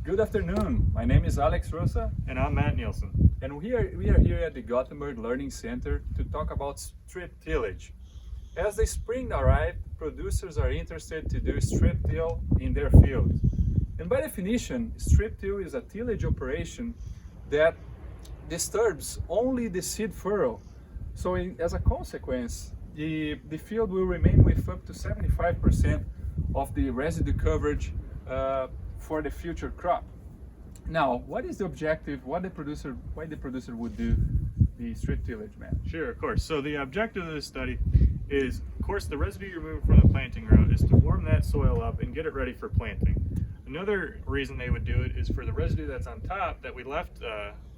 Good afternoon. My name is Alex Rosa. And I'm Matt Nielsen. And we are here at the Gothenburg Learning Center to talk about strip tillage. As the spring arrived, producers are interested to do strip till in their fields. And by definition, strip till is a tillage operation that disturbs only the seed furrow. So as a consequence, the field will remain with up to 75% of the residue coverage for the future crop. Now, what is the objective? Why the producer would do the strip tillage, man? Sure, of course. So the objective of this study is, of course, the residue you remove from the planting row is to warm that soil up and get it ready for planting. Another reason they would do it is for the residue that's on top that we left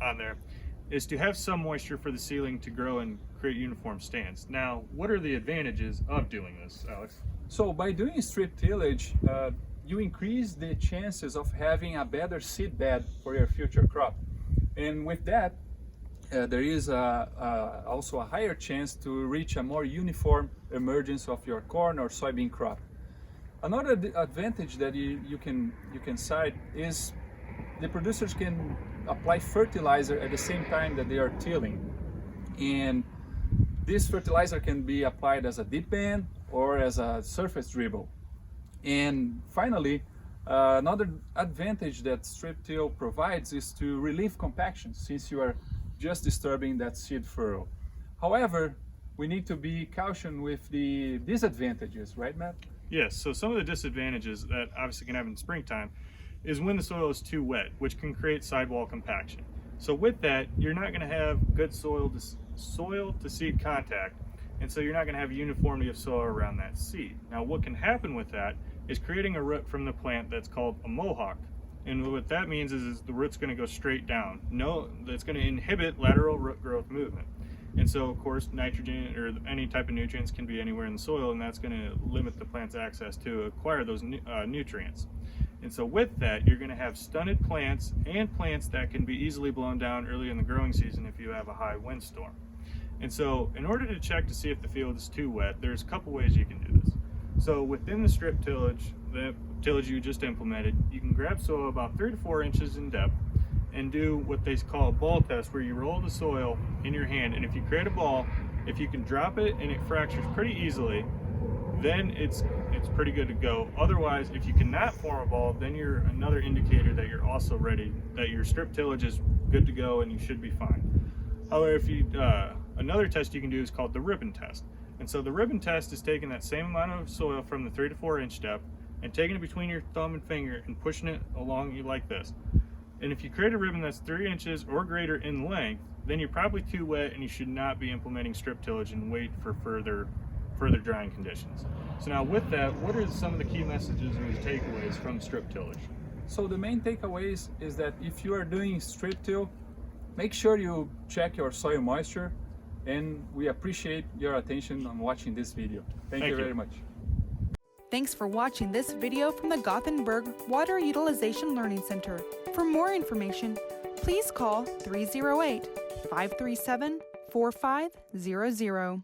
on there is to have some moisture for the seedling to grow and create uniform stands. Now, what are the advantages of doing this, Alex? So by doing strip tillage, you increase the chances of having a better seed bed for your future crop. And with that, there is also a higher chance to reach a more uniform emergence of your corn or soybean crop. Another advantage that you can cite is the producers can apply fertilizer at the same time that they are tilling. And this fertilizer can be applied as a deep band or as a surface dribble. And finally, another advantage that strip till provides is to relieve compaction, since you are just disturbing that seed furrow. However, we need to be cautious with the disadvantages, right, Matt? Yes, so some of the disadvantages that obviously can happen in springtime is when the soil is too wet, which can create sidewall compaction. So with that, you're not going to have good soil to seed contact, and so you're not going to have uniformity of soil around that seed. Now, what can happen with that is creating a root from the plant that's called a mohawk. And what that means is the root's going to go straight down. That's going to inhibit lateral root growth movement. And so, of course, nitrogen or any type of nutrients can be anywhere in the soil, and that's going to limit the plant's access to acquire those nutrients. And so with that, you're going to have stunted plants and plants that can be easily blown down early in the growing season if you have a high windstorm. And so in order to check to see if the field is too wet, there's a couple ways you can do this. So within the strip tillage, the tillage you just implemented, you can grab soil about 3 to 4 inches in depth and do what they call a ball test, where you roll the soil in your hand, and if you create a ball, if you can drop it and it fractures pretty easily, then it's pretty good to go. Otherwise, if you cannot form a ball, then you're another indicator that you're also ready, that your strip tillage is good to go and you should be fine. However, if you another test you can do is called the ribbon test. And so the ribbon test is taking that same amount of soil from the 3 to 4 inch depth and taking it between your thumb and finger and pushing it along you like this. And if you create a ribbon that's 3 inches or greater in length, then you're probably too wet and you should not be implementing strip tillage and wait for further drying conditions. So now with that, what are some of the key messages or takeaways from strip tillage? So the main takeaways is that if you are doing strip till, make sure you check your soil moisture, and we appreciate your attention on watching this video. Thank you very much. Thanks for watching this video from the Gothenburg Water Utilization Learning Center. For more information, please call 308-537-4500.